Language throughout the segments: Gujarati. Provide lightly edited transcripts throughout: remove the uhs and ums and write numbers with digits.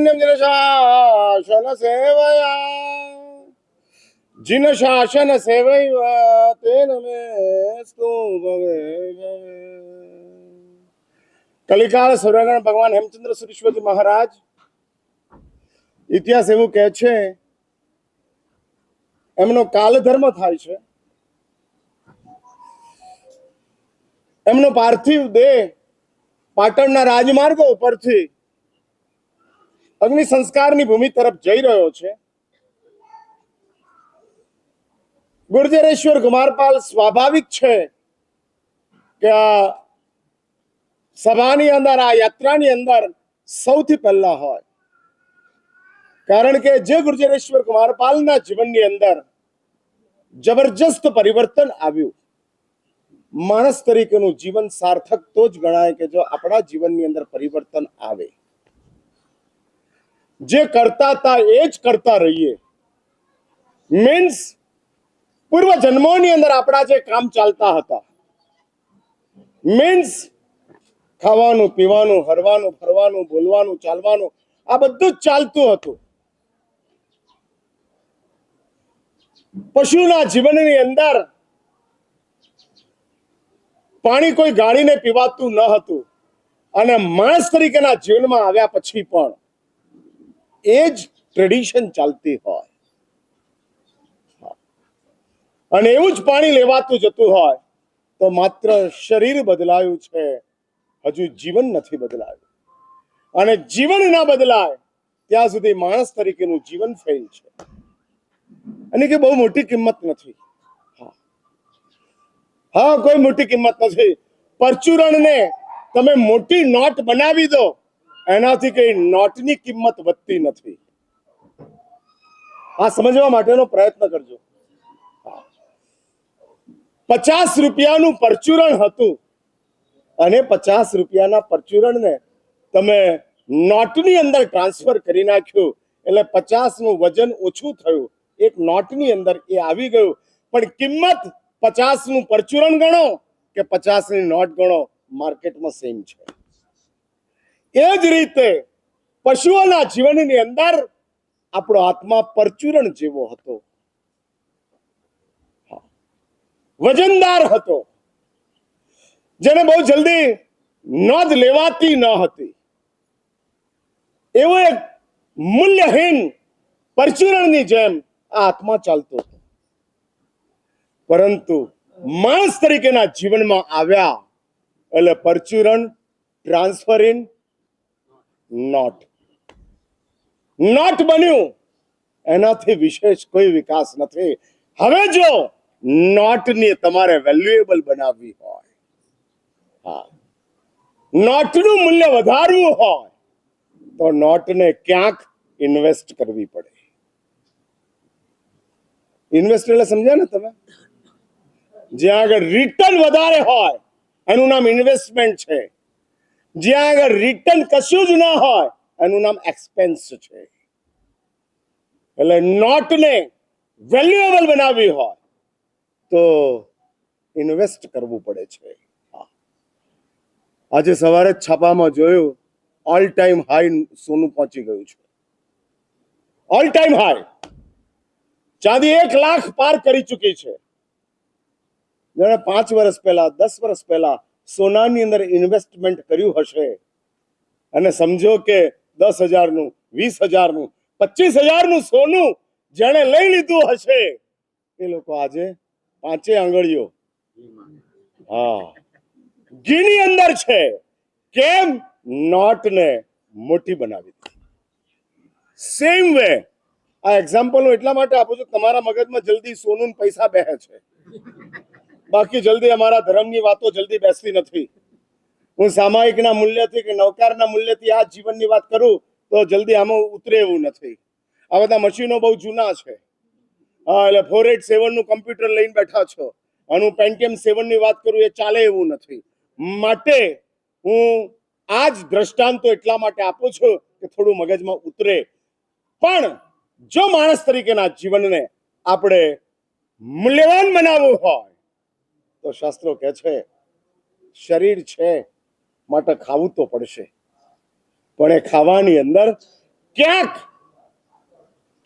પુણ્યમ જિન શાસન સેવયા જિન શાસન સેવૈવા તેન મે સ્તુ ભવે ભવે. કલિકાળ સૌરાગણ ભગવાન હેમચંદ્ર સરસ્વતી મહારાજ ઇતિહાસ એવું કહે છે, એમનો કાલધર્મ થાય છે. એમનો પાર્થિવ દેહ પાટણના રાજમાર્ગો ઉપરથી અગ્નિ સંસ્કારની ભૂમિ તરફ જઈ રહ્યો છે. ગુર્જરેશ્વર કુમારપાલ સ્વાભાવિક છે કે આ સભાની અંદર, આ યાત્રાની અંદર સૌથી પહેલા હોય, કારણ કે જે ગુર્જરેશ્વર કુમારપાલના જીવનની અંદર જબરજસ્ત પરિવર્તન આવ્યું. માણસ તરીકેનું જીવન સાર્થક તો જ ગણાય કે જો આપણા જીવનની અંદર પરિવર્તન આવે. જે કરતા હતા એ જ કરતા રહીએ. મીન્સ પૂર્વ જન્મોની અંદર આપણા જે કામ ચાલતા હતા, મીન્સ ખાવાનું, પીવાનું, હરવાનું, ફરવાનું, બોલવાનું, ચાલવાનું, આ બધું જ ચાલતું હતું. પશુના જીવનની અંદર પાણી કોઈ ગાળીને પીવાતું ન હતું, અને માણસ તરીકેના જીવનમાં આવ્યા પછી પણ એ જ ટ્રેડિશન ચાલતી હોય, અને એવું જ પાણી લેવાતું જતું હોય, તો માત્ર શરીર બદલાયું છે, હજુ જીવન નથી બદલાયું. અને જીવન ના બદલાય ત્યાં સુધી માણસ તરીકેનું જીવન ફેલ છે. અને કે બહુ મોટી કિંમત નથી. હા, કોઈ મોટી કિંમત નથી. પરચુરણને તમે મોટી નોટ બનાવી દો, એનાથી કઈ નોટની કિંમત વધતી નથી. આ સમજવા માટેનો પ્રયત્ન કરજો. 50 રૂપિયાનું પરચુરણ હતું, અને 50 રૂપિયાના પરચુરણને તમે નોટની અંદર ટ્રાન્સફર કરી નાખ્યું, એટલે 50 નું વજન ઓછું થયું, એક નોટની અંદર એ આવી ગયું. પણ કિંમત 50 નું પરચુરણ ગણો કે 50 ની નોટ ગણો, માર્કેટમાં સેમ છે. એ જ રીતે પશુઓના જીવનની અંદર આપણો આત્મા પરચુરણ જેવો હતો, વજનદાર હતો, જેને બહુ જલ્દી નોંધ લેવાતી ન હતી. એવો એક મૂલ્યહીન પરચુરણની જેમ આ આત્મા ચાલતો હતો. પરંતુ માણસ તરીકેના જીવનમાં આવ્યા એટલે પરચુરણ ટ્રાન્સફર ઇન નોટ બન્યું. એનાથી વિશેષ કોઈ વિકાસ નથી. હવે જો નોટની તમારે વેલ્યુએબલ બનાવવી હોય, હા, નોટનું મૂલ્ય વધારવું હોય, તો નોટને ક્યાંક ઇન્વેસ્ટ કરવી પડે. ઇન્વેસ્ટ એટલે સમજ્યા ને તમે? જ્યાં આગળ રિટર્ન વધારે હોય એનું નામ ઇન્વેસ્ટમેન્ટ છે. જ્યાં આગળ રિટર્ન કશું જ ના હોય એનું નામ એક્સપેન્સ છે. એટલે નોટને વેલ્યુએબલ બનાવવી હોય તો ઇન્વેસ્ટ કરવું પડે છે. આજે સવારે છાપામાં જોયું, ઓલ ટાઈમ હાઈ સોનું પહોંચી ગયું છે. All time high. ચાંદી 1 લાખ પાર કરી ચૂકી છે. જેણે 5 વર્ષ પહેલા, 10 વર્ષ પહેલા સોનાની અંદર ઇન્વેસ્ટમેન્ટ કર્યું હશે, અને સમજો કે 10,000 નું, 20,000 નું, 25,000 નું સોનું જેણે લઈ લીધું હશે, એ લોકો આજે 5 આંગળીઓ ઘીની અંદર છે. કેમ? નોટને મોટી બનાવી દીધી. સેમ વે આ એક્ઝામ્પલ હું એટલા માટે આપું છું, તમારા મગજમાં જલ્દી સોનું પૈસા બેસે છે, બાકી જલ્દી અમારા ધર્મની વાતો જલ્દી બેસતી નથી. હું સામાયિકના મૂલ્યથી કે નૌકારના મૂલ્યથી આ જીવનની વાત કરું તો જલ્દી આમાં ઉતરે એવું નથી. આ બધા મશીનો બહુ જૂના છે. હા, એટલે 487 નું કમ્પ્યુટર લઈને બેઠા છો, અને હું પેન્ટિયમ 7 ની વાત કરું, એ ચાલે એવું નથી. માટે હું આ જ દ્રષ્ટાંતો એટલા માટે આપું છું કે થોડું મગજમાં ઉતરે. પણ જો માણસ તરીકેના જીવનને આપણે મૂલ્યવાન બનાવવું હોય તો શાસ્ત્રો કહે છે, શરીર છે માટે ખાવું તો પડશે, પણ એ ખાવાની અંદર ક્યાંક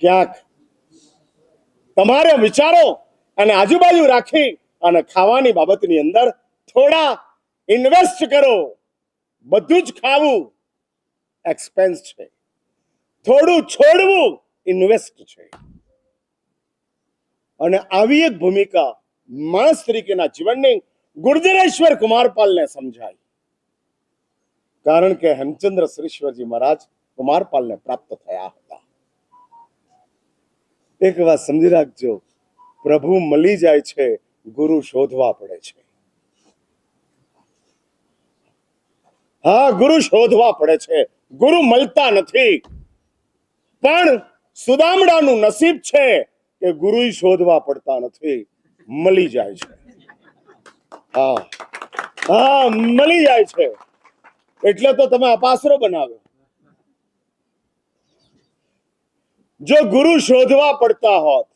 ક્યાંક તમારે વિચારો અને આજુબાજુ રાખી અને ખાવાની બાબતની અંદર થોડા ઇન્વેસ્ટ કરો. બધું જ ખાવું એક્સપેન્સ છે, થોડું છોડવું ઇન્વેસ્ટ છે. અને આવી એક ભૂમિકા માણસ તરીકેના જીવનની ગુર્જરેશ્વર કુમારપાલને સમજાય. કારણ કે હેમચંદ્ર શ્રીશ્વરજી મહારાજ કુમારપાલને પ્રાપ્ત થયા હતા. એક વાત સમજી રાખજો, પ્રભુ મળી જાય છે, ગુરુ શોધવા પડે છે. હા, ગુરુ શોધવા પડે છે, ગુરુ મળતા નથી. પણ સુદામડાનું નસીબ છે કે ગુરુ શોધવા પડતા નથી, મળી જાય છે. હા હા, મળી જાય છે. એટલે તો તમે અપાસરો બનાવ્યો. જો ગુરુ શોધવા પડતા હોત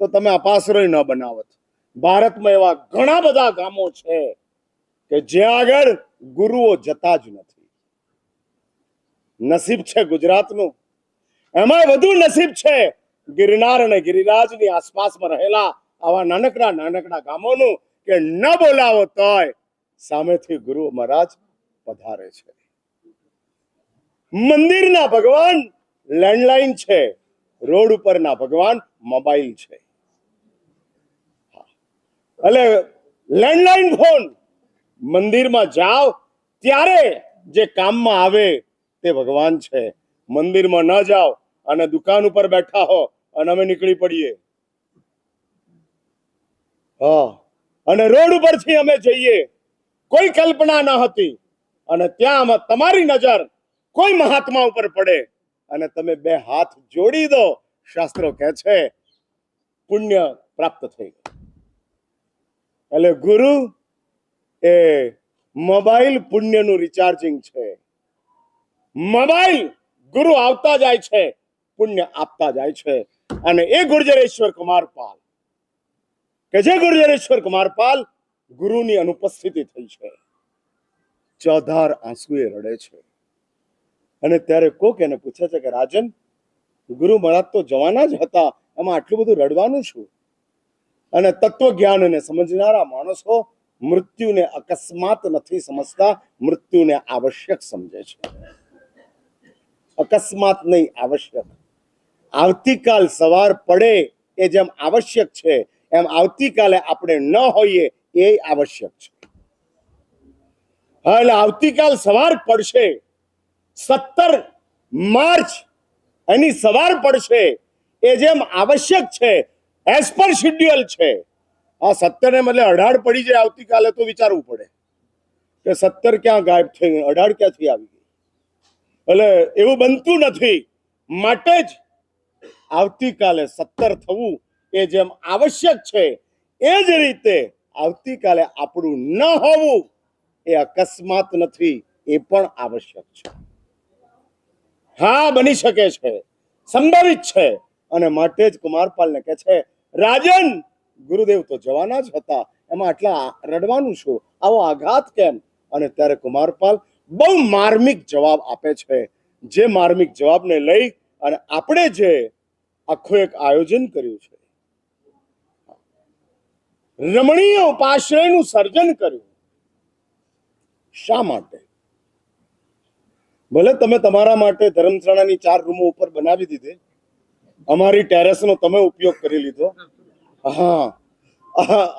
તો તમે અપાસરો ન બનાવત. ભારતમાં એવા ઘણા બધા ગામો છે કે જ્યાં આગળ ગુરુઓ જતા જ નથી. નસીબ છે ગુજરાતનું. એમાં વધુ નસીબ છે ગિરનાર અને ગિરિરાજની આસપાસમાં રહેલા આવા નાનકડા નાનકડા ગામોનું કે ન બોલાવો તોય સામેથી ગુરુ મહારાજ પધારે છે. મંદિરના ભગવાન લેન્ડલાઇન છે, રોડ ઉપરના ભગવાન મોબાઈલ છે. એટલે લેન્ડલાઇન ફોન, મંદિરમાં જાઓ ત્યારે જે કામમાં આવે તે ભગવાન છે. મંદિરમાં ન જાઓ અને દુકાન ઉપર બેઠા હો અને અમે નીકળી પડીએ, હા, અને રોડ ઉપરથી અમે જઈએ, કોઈ કલ્પના ન હતી, અને ત્યાં તમારી નજર કોઈ મહાત્મા ઉપર પડે અને તમે બે હાથ જોડી દો, શાસ્ત્રો કહે છે પુણ્ય પ્રાપ્ત થઈ ગયું. એટલે ગુરુ એ મોબાઈલ પુણ્યનું રિચાર્જિંગ છે. મોબાઈલ ગુરુ આવતા જાય છે, પુણ્ય આપતા જાય છે. અને એ ગુર્જરેશ્વર કુમારપાલ કે જે ગુર્જરેશ્વર કુમારપાલ ગુરુની અનુપસ્થિતિ થઈ છે, ચોધાર આંસુએ રડે છે. અને ત્યારે કોક એને પૂછે છે કે રાજન, ગુરુ મહારાજ તો જવાના જ હતા, એમાં આટલું બધું રડવાનું શું? અને તત્વજ્ઞાનને સમજનારા માણસો મૃત્યુને અકસ્માત નથી સમજતા, મૃત્યુને આવશ્યક સમજે છે. અકસ્માત નહીં, આવશ્યક. આવતીકાલ સવાર પડે એ જેમ આવશ્યક છે, એમ આવતીકાલે આપણે ન હોઈએ એ આવશ્યક છે. એટલે આવતીકાલ સવાર પડશે, 17 માર્ચ એની સવાર પડશે એ જેમ આવશ્યક છે, એઝ પર શેડ્યુલ છે. આ 17 ને બદલે 18 પડી જાય આવતીકાલે તો વિચારવું પડે કે 17 ક્યાં ગાયબ થઈ ગઈ, 18 ક્યાંથી આવી ગઈ. એટલે એવું બનતું નથી. માટે જ આવતીકાલે 17 થવું એ જેમ આવશ્યક છે, એ જ રીતે આવતીકાલે આપણું ન હોવું એ અકસ્માત નથી, એ પણ આવશ્યક છે. હા, બની શકે છે, સંભવિત છે. અને માટે જ કુમારપાલને કહે છે રાજન, ગુરુદેવ તો જવાના જ હતા, એમાં આટલા રડવાનું શું, આવો આઘાત કેમ? અને ત્યારે કુમારપાલ બહુ માર્મિક જવાબ આપે છે. જે માર્મિક જવાબને લઈ અને આપણે જે આખું એક આયોજન કર્યું છે, રમણીય ઉપાશ્રયનું સર્જન કર્યું. શા માટે? ભલે તમે તમારા માટે ધર્મશાળાની 4 રૂમો ઉપર બનાવી દીધી, અમારી ટેરેસનો તમે ઉપયોગ કરી લીધો. હા,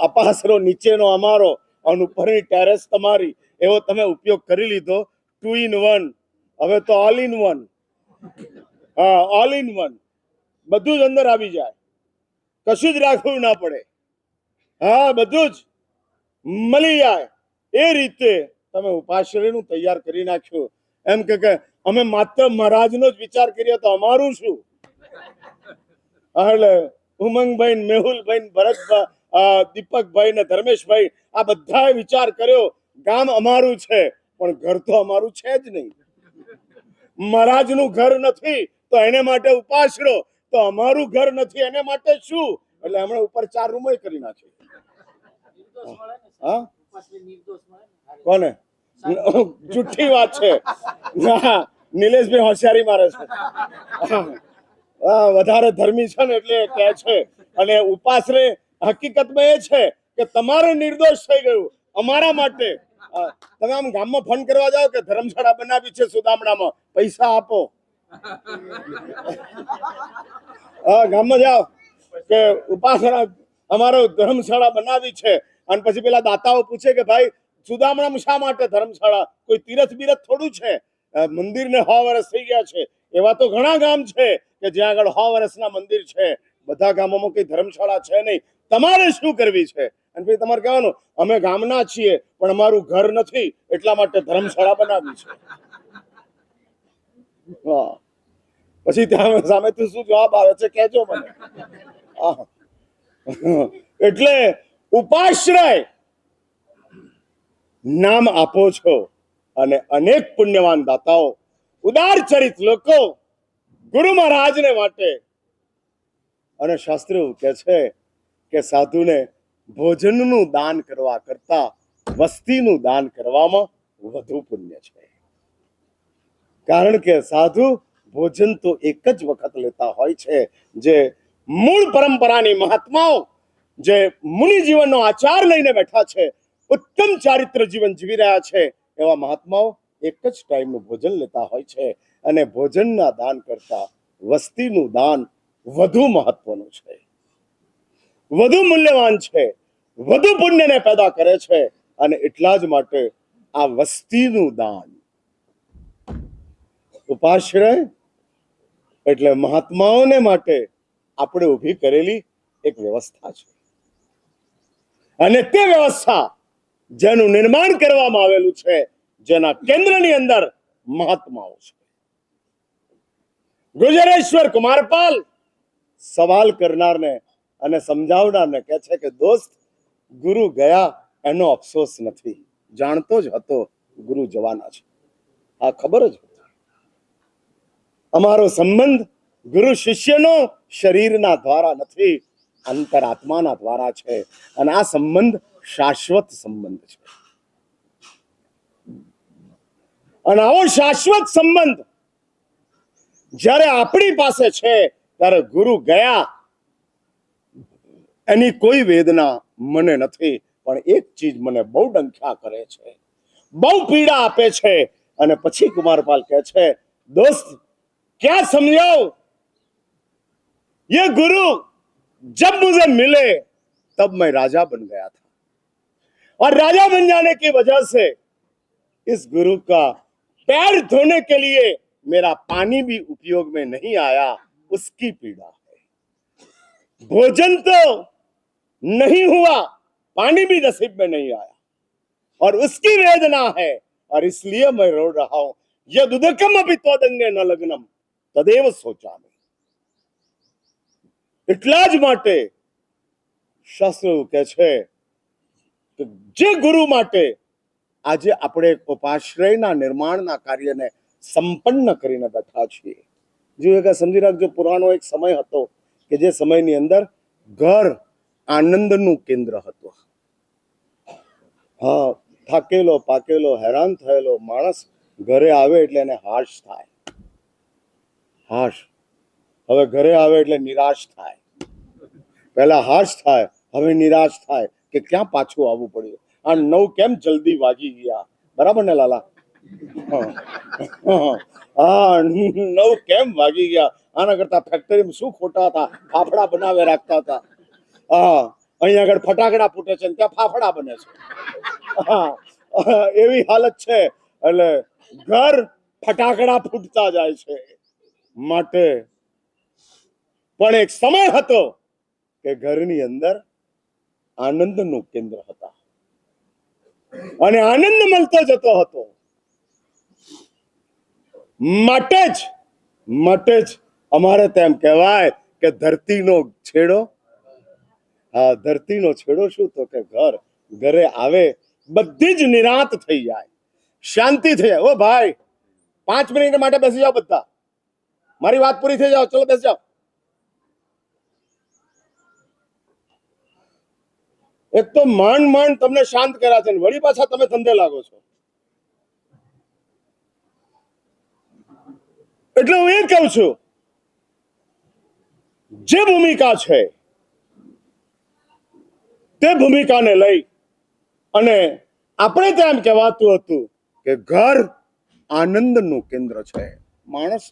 અપાસરો નીચેનો અમારો અને ઉપરની ટેરેસ તમારી, એવો તમે ઉપયોગ કરી લીધો. 2 in 1. હવે તો ઓલ ઇન વન. હા, ઓલ ઇન વન, બધું જ અંદર આવી જાય, કશું જ રાખવું ના પડે. હા, બધું જ મળી જાય. એ રીતે તમે ઉપાશ્રયનું તૈયાર કરી નાખ્યું. એમ કે અમે માત્ર મહારાજનો જ વિચાર કરીએ તો અમારું શું? એટલે ઉમંગભાઈ, મેહુલભાઈ, ભરતભાઈ, દીપકભાઈ ને ધર્મેશભાઈ, આ બધાએ વિચાર કર્યો ગામ અમારું છે, પણ ઘર તો અમારું છે જ નહીં. મહારાજનું ઘર નથી તો એને માટે ઉપાસરો, તો અમારું ઘર નથી એને માટે શું? એટલે હમણાં ઉપર 4 રૂમો કરી નાખી. હા, કોને? જુઠ્ઠી વાત છે. નિલેશભાઈ હોશિયારી મારે છે. વધારે ધર્મી છે ને એટલે કહે છે. અને ઉપાસરે હકીકતમાં એ છે કે તમારે નિર્દોષ થઈ ગયું અમારા માટે. તમે આમ ગામમાં ફોન કરવા જાઓ કે ધર્મશાળા બનાવી છે સુદામડામાં, પૈસા આપો. ગામમાં જાઓ કે ઉપાસના અમારો ધર્મશાળા બનાવી છે, અને પછી પેલા દાતાઓ પૂછે કે ભાઈ સુદામણામાં શા માટે ધર્મશાળા, કોઈ તીરથ બીરથ થોડું છે, મંદિરને 100 વર્ષ થઈ ગયા છે. એવા તો ઘણા ગામ છે કે જ્યાં આગળ 100 વર્ષના મંદિર છે. બધા ગામોમાં કઈ ધર્મશાળા છે નહીં. તમારે શું કરવી છે? અને પછી તમારે કહેવાનું અમે ગામના છીએ પણ અમારું ઘર નથી એટલા માટે ધર્મશાળા બનાવી છે. પછી ત્યાં સામેથી શું જવાબ આવે છે કહેજો મને. એટલે ઉપાશ્રય નામ આપો છો, અને અનેક પુણ્યવાન દાતાઓ, ઉદાર ચરિત લોકો ગુરુ મહારાજને માટે. અને શાસ્ત્ર કહે છે કે સાધુને ભોજનનું દાન કરવા કરતા વસ્તીનું દાન કરવામાં વધુ પુણ્ય છે. કારણ કે સાધુ ભોજન તો એક જ વખત લેતા હોય છે. જે મૂળ પરંપરાની મહાત્માઓ, જે મુનિ જીવનનો આચાર લઈને બેઠા છે, ઉત્તમ ચારિત્ર જીવન જીવી રહ્યા છે, એવા મહાત્માઓ એક જ ટાઈમનું ભોજન લેતા હોય છે. અને ભોજનના દાન કરતા વસ્તીનું દાન વધુ મહત્વનું છે, વધુ મૂલ્યવાન છે, વધુ પુણ્યને પેદા કરે છે. અને એટલા જ માટે આ વસ્તીનું દાન, ઉપાશ્રય એટલે મહાત્માઓને માટે આપણે ઊભી કરેલી એક વ્યવસ્થા છે. અને તે વ્યવસ્થા જેનું નિર્માણ કરવામાં આવેલું છે, જેના કેન્દ્રની અંદર મહાત્માઓ છે. ગુજરેશ્વર કુમારપાલ સવાલ કરનારને અને સમજાવનારને કહે છે કે દોસ્ત, ગુરુ ગયા એનો અફસોસ નથી, જાણતો જ હતો ગુરુ જવાના છે. આ ખબર જ હતી. અમારો સંબંધ ગુરુ શિષ્યનો શરીરના દ્વારા નથી, અંતરાત્માના દ્વારા છે. અને આ સંબંધ શાશ્વત સંબંધ છે. અને આવો શાશ્વત સંબંધ જ્યારે આપણી પાસે છે, ત્યારે ગુરુ ગયા એની કોઈ વેદના મને નથી. પણ એક ચીજ મને બહુ ડંખ્યા કરે છે, બહુ પીડા આપે છે. અને પછી કુમારપાલ કહે છે, दोस्त क्या समझाओ, ये गुरु जब मुझे मिले तब मैं राजा बन गया था, और राजा बन जाने की वजह से इस गुरु का पैर धोने के लिए मेरा पानी भी उपयोग में नहीं आया, उसकी पीड़ा है. भोजन तो नहीं हुआ, पानी भी नसीब में नहीं आया, और उसकी वेदना है, और इसलिए मैं रो रहा हूं. यद उदकम अपि त्वदंगे न लग्नम तदेव सोचामि. એટલા જ માટે શાસ્ત્રો કહે છે કે જે ગુરુ માટે આજે આપણે ઉપાશ્રયના નિર્માણના કાર્યને સંપન્ન કરીને બેઠા છીએ. જો એક સમજી રાખજો, પુરાણો એક સમય હતો કે જે સમયની અંદર ઘર આનંદનું કેન્દ્ર હતું. હા, થાકેલો પાકેલો હેરાન થયેલો માણસ ઘરે આવે એટલે એને હાશ થાય. હાશ. હવે ઘરે આવે એટલે નિરાશ થાય. પહેલા હાશ થાય, હવે નિરાશ થાય કે ક્યાં પાછું આવવું પડ્યું, આ 9 કેમ જલ્દી વાગી ગયા. બરાબર ને લાલા? હા, 9 કેમ વાગી ગયા. આના કરતા ફેક્ટરીમાં શું ખોટા હતા, ફાફડા બનાવે રાખતા હતા. હા, અહીંયા આગળ ફટાકડા ફૂટે છે, ત્યાં ફાફડા બને છે. હા, એવી હાલત છે. એટલે ઘર ફટાકડા ફૂટતા જાય છે. માટે પણ એક સમય હતો કે ઘરની અંદર આનંદનું કેન્દ્ર હતા, અને આનંદ મળતો જતો હતો. માટે જ અમારે તેમ કહેવાય કે ધરતીનો છેડો. હા, ધરતીનો છેડો શું? તો કે ઘર. ઘરે આવે બધી જ નિરાંત થઈ જાય, શાંતિ થઈ જાય. ઓ ભાઈ, 5 મિનિટ માટે બેસી જાઓ બધા, મારી વાત પૂરી થઈ જાવ, ચલો બેસી જાઓ. એક તો માંડ તમને શાંત કર્યા છે, વળી પાછા તમે ધંધે લાગો છો. એટલે હું એ કહું છું, જે ભૂમિકા છે તે ભૂમિકાને લઈ અને આપણે તો એમ કહેવાતું હતું કે ઘર આનંદનું કેન્દ્ર છે. માણસ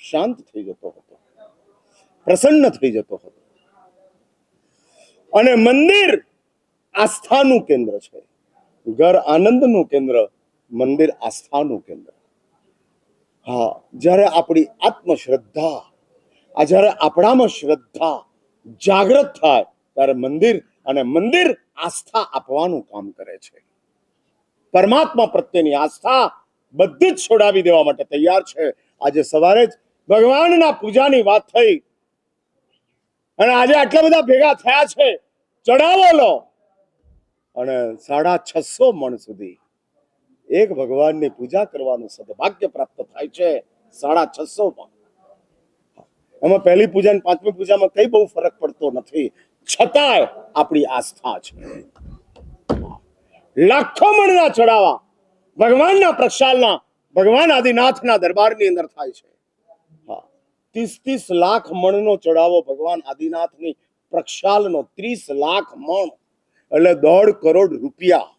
શાંત થઈ જતો હતો, પ્રસન્ન થઈ જતો હતો. અને મંદિર આસ્થાનું કેન્દ્ર છે. ઘર આનંદનું કેન્દ્ર, મંદિર આસ્થાનું કેન્દ્ર. હા, જ્યારે આપણી આત્મશ્રદ્ધા, જ્યારે આપણામાં શ્રદ્ધા જાગૃત થાય ત્યારે મંદિર આસ્થા આપવાનું કામ કરે છે. પરમાત્મા પ્રત્યેની આસ્થા બધી જ છોડાવી દેવા માટે તૈયાર છે. આજે સવારે જ ભગવાનના પૂજાની વાત થઈ અને આજે આટલા બધા ભેગા થયા છે. ચડાવો લો અને 650 મણ સુધી એક ભગવાનની પૂજા કરવાનું સદભાગ્ય પ્રાપ્ત થાય છે. 650 મણ. એમાં પહેલી પૂજા અને પાંચમી પૂજામાં કઈ બહુ ફરક પડતો નથી, છતાંય આપણી આસ્થા છે. લાખો મણના ચડાવા ભગવાનના પ્રક્ષાલના, ભગવાન આદિનાથના દરબારની અંદર થાય છે. 30 લાખ મણનો ચડાવો ભગવાન આદિનાથની પ્રક્ષાલનો, 30 લાખ મણ એટલે 1.5 કરોડ રૂપિયા.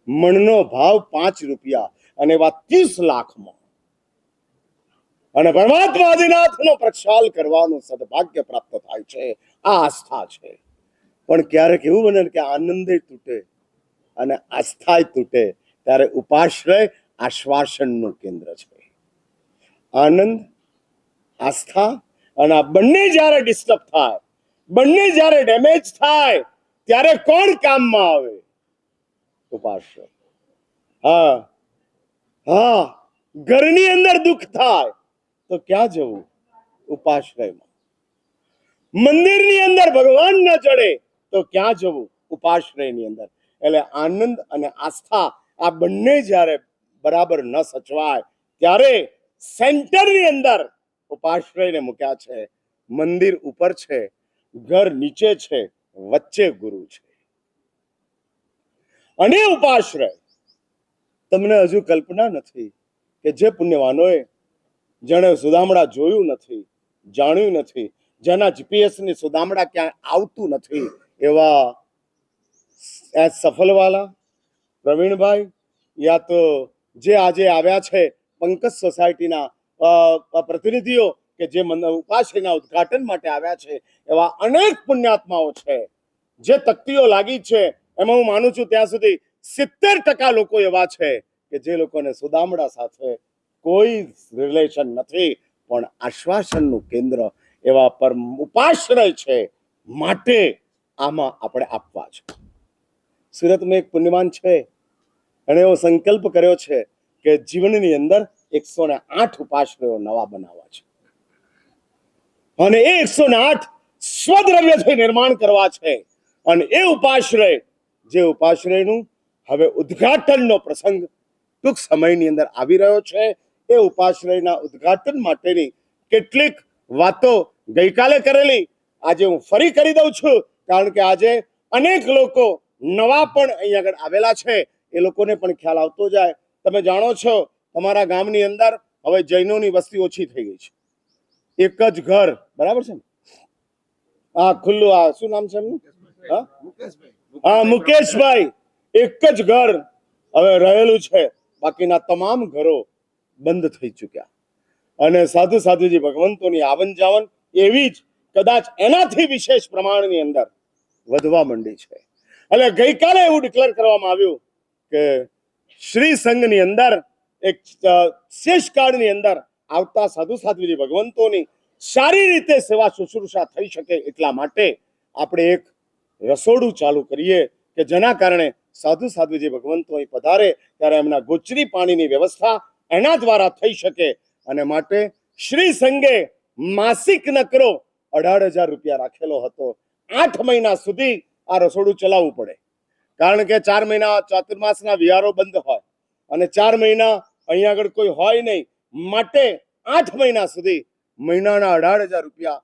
મણનો ભાવ 5 રૂપિયા અને એવા 30 લાખ મણ. અને પરમાત્મા આદિનાથનો પ્રક્ષાલ કરવાનું સદભાગ્ય પ્રાપ્ત થાય છે. આ આસ્થા છે. પણ ક્યારેક એવું બને કે આનંદે તૂટે અને આસ્થા તૂટે ત્યારે ઉપાશ્રય આશ્વાસનનું કેન્દ્ર છે. આનંદ, આસ્થા અને આ બંને જ્યારે ડિસ્ટર્બ થાય, બંને જ્યારે ડેમેજ થાય ત્યારે કોણ કામમાં આવે? ઉપાશ્રય. હા હા, ઘરની અંદર દુઃખ થાય તો ક્યાં જવું? ઉપાશ્રયમાં. મંદિરની અંદર ભગવાન ન ચડે તો ક્યાં જવું? ઉપાશ્રયની અંદર. એટલે આનંદ અને આસ્થા આ બંને જ્યારે બરાબર ન સચવાય ત્યારે સેન્ટરની અંદર ઉપાશ્રયને મૂક્યા છે. મંદિર ઉપર છે, ઘર નીચે છે, વચ્ચે ગુરુ છે. અને ઉપાશ્રય તમને હજુ કલ્પના નથી કે જે પુણ્યવાનોએ, જેણે સુદામડા જોયું નથી, જાણ્યું નથી, જેના જીપીએસ ની સુદામડા ક્યાંય આવતું નથી, એવા સફલવાલા, પ્રવીણભાઈ, યા તો જે આજે આવ્યા છે પંકજ સોસાયટીના પ્રતિનિધિઓ કે જે ઉપાશ્રયના ઉદ્ઘાટન માટે આવ્યા છે, એવા અનેક પુણ્યાત્માઓ છે. જે તકતીઓ લાગી છે એમાં હું માનું છું ત્યાં સુધી 70% લોકો એવા છે કે જે લોકોને સુદામડા સાથે કોઈ રિલેશન નથી, પણ આશ્વાસનનું કેન્દ્ર એવા પરમ ઉપાશ્રય છે. માટે આમાં આપણે આપવા છે. સુરતમાં એક પુણ્યવાન છે, અને એવો સંકલ્પ કર્યો છે કે જીવનની અંદર 108 ઉપાશ્રયો નવા બનાવવા છે. અને એ 108 સ્વદ્રવ્યથી નિર્માણ કરવા છે. અને એ ઉપાશ્રય, જે ઉપાશ્રયનું હવે ઉદ્ઘાટનનો પ્રસંગ ટૂંક સમયની અંદર આવી રહ્યો છે, એ ઉપાશ્રયના ઉદ્ઘાટન માટેની કેટલીક વાતો ગઈકાલે કરેલી આજે હું ફરી કરી દઉં છું, કારણ કે આજે અનેક લોકો નવા પણ અહીંયા આગળ આવેલા છે. એ લોકોને પણ ખ્યાલ આવતો જાય. તમે જાણો છો તમારા ગામની અંદર હવે જૈનોની વસ્તી ઓછી થઈ ગઈ છે. એક જ ઘર, બરાબર છે ને? હા, ખુલ્લું. આ શું નામ છે એમનું? હા, મુકેશભાઈ. એક જ ઘર હવે રહેલું છે, બાકીના તમામ ઘરો બંધ થઈ ચૂક્યા. અને સાધુ સાધુજી ભગવંતોની આવન જાવન એવી જ કદાચ એનાથી વિશેષ પ્રમાણની અંદર વધવા માંડી છે. એટલે ગઈકાલે એવું ડિક્લેર કરવામાં આવ્યું કે શ્રી સંઘની અંદર એક શેષકાળની અંદર આવતા સાધુ સાધુજી ભગવંતોની સારી રીતે સેવા શુશ્રૂષા થઈ શકે એટલા માટે આપણે એક રસોડું ચાલુ કરીએ કે જેના કારણે સાધુ સાધુજી ભગવંતો અહીં પધારે ત્યારે એમના ગોચરી પાણીની વ્યવસ્થા એના દ્વારા થઈ શકે. અને માટે શ્રી સંઘે માસિક નકરો 18,000 રૂપિયા રાખેલો હતો. 8 મહિના સુધી આ રસોડું ચલાવવું પડે, કારણ કે 4 મહિના ચાતુર્માસના વિહારો બંધ હોય અને 4 મહિના અહીંયા આગળ કોઈ હોય નહીં. માટે 8 મહિના સુધી મહિનાના 18,000 રૂપિયા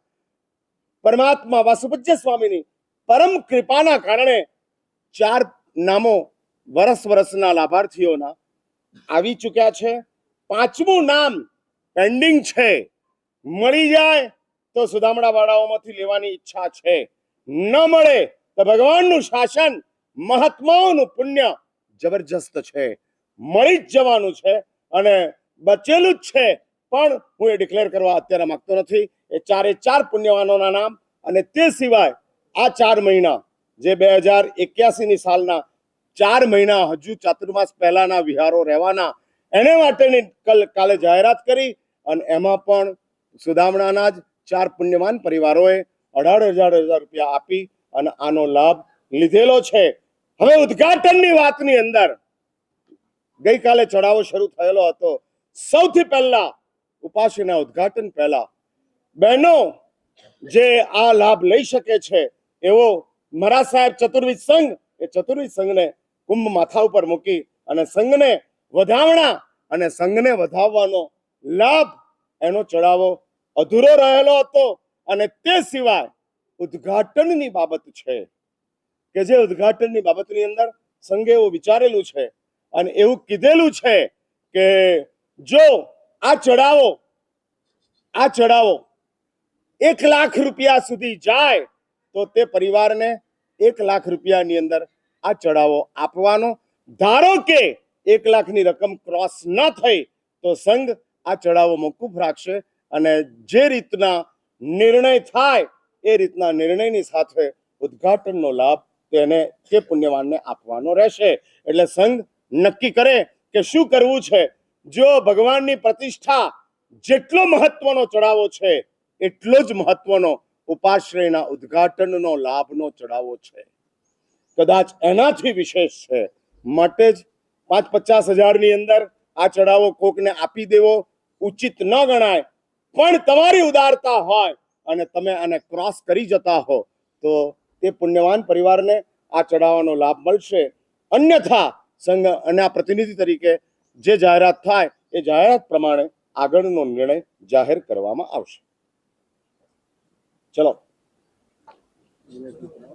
પરમાત્મા વાસુપૂજ્ય સ્વામીની પરમ કૃપાના કારણે 4 નામો વર્ષના લાભાર્થીઓના આવી ચૂક્યા છે. 5મું નામ પેન્ડિંગ છે, મળી જાય તો સુદામડા વાળાઓમાંથી લેવાની ઈચ્છા છે, ન મળે તો ભગવાનનું શાસન, મહાત્માઓનું પુણ્ય જબરજસ્ત છે, મળી જ જવાનું છે અને બચેલું જ છે. પણ હું એ ડિક્લેર કરવા અત્યારે માંગતો નથી. એ ચારે ચાર પુણ્યવાનોના નામ અને તે સિવાય આ 4 મહિના જે 2081ની સાલના 4 મહિના હજુ ચાતુર્માસ પહેલાના વિહારો રહેવાના, એને માટેની કાલે જાહેરાત કરી અને એમાં પણ સુદામણાના જ 4 પુણ્યવાન પરિવારોએ 18,000 રૂપિયા આપી અને આનો લાભ લીધેલો છે. હવે ઉદ્ઘાટનની વાતની અંદર ગઈકાલે ચઢાવો શરૂ થયેલો હતો. સૌથી પહેલા ઉપાસના ઉદ્ઘાટન પહેલા બહેનો જે આ લાભ લઈ શકે છે એવો મહારાજ સાહેબ ચતુર્વિધ સંઘ, એ ચતુર્વિધ સંઘને કુંભ માથા ઉપર મૂકી અને સંઘને વધાવણા અને સંઘને વધાવવાનો લાભ, એનો ચઢાવો અધૂરો રહેલો હતો. અને તે સિવાય ઉદ્ઘાટનની બાબત છે કે જે ઉદ્ઘાટનની બાબતની અંદર સંઘે એવું વિચારેલું છે અને એવું કીધેલું છે કે જો આ ચઢાવો 1 લાખ રૂપિયા સુધી જાય તો તે પરિવારને 1 લાખ રૂપિયાની અંદર આ ચઢાવો આપવાનો. ધારો કે 1 લાખની રકમ ક્રોસ ન થઈ તો સંઘ આ ચઢાવો મોકૂફ રાખશે અને જે રીતના નિર્ણય થાય એ રીતના નિર્ણયની સાથે ઉદ્ઘાટનનો લાભ તે પુણ્યવાનને આપવાનો રહેશે. એટલે સંઘ નક્કી કરે કે શું કરવું છે. જો ભગવાનની પ્રતિષ્ઠા જેટલો મહત્વનો ચઢાવો છે એટલો જ મહત્વનો ઉપાશ્રયના ઉદ્ઘાટનનો લાભનો ચઢાવો છે, કદાચ એનાથી વિશેષ છે. માટે જ 5-50 હજારની અંદર આ ચઢાવો કોકને આપી દેવો ઉચિત ન ગણાય. પણ તમારી ઉદારતા હોય અને તમે આને ક્રોસ કરી જતા હો તો તે પુણ્યવાન પરિવારને આ ચઢાવવાનો લાભ મળશે. અન્યથા સંઘ અને આ પ્રતિનિધિ તરીકે જે જાહેરાત થાય એ જાહેરાત પ્રમાણે આગળનો નિર્ણય જાહેર કરવામાં આવશે. ચલો.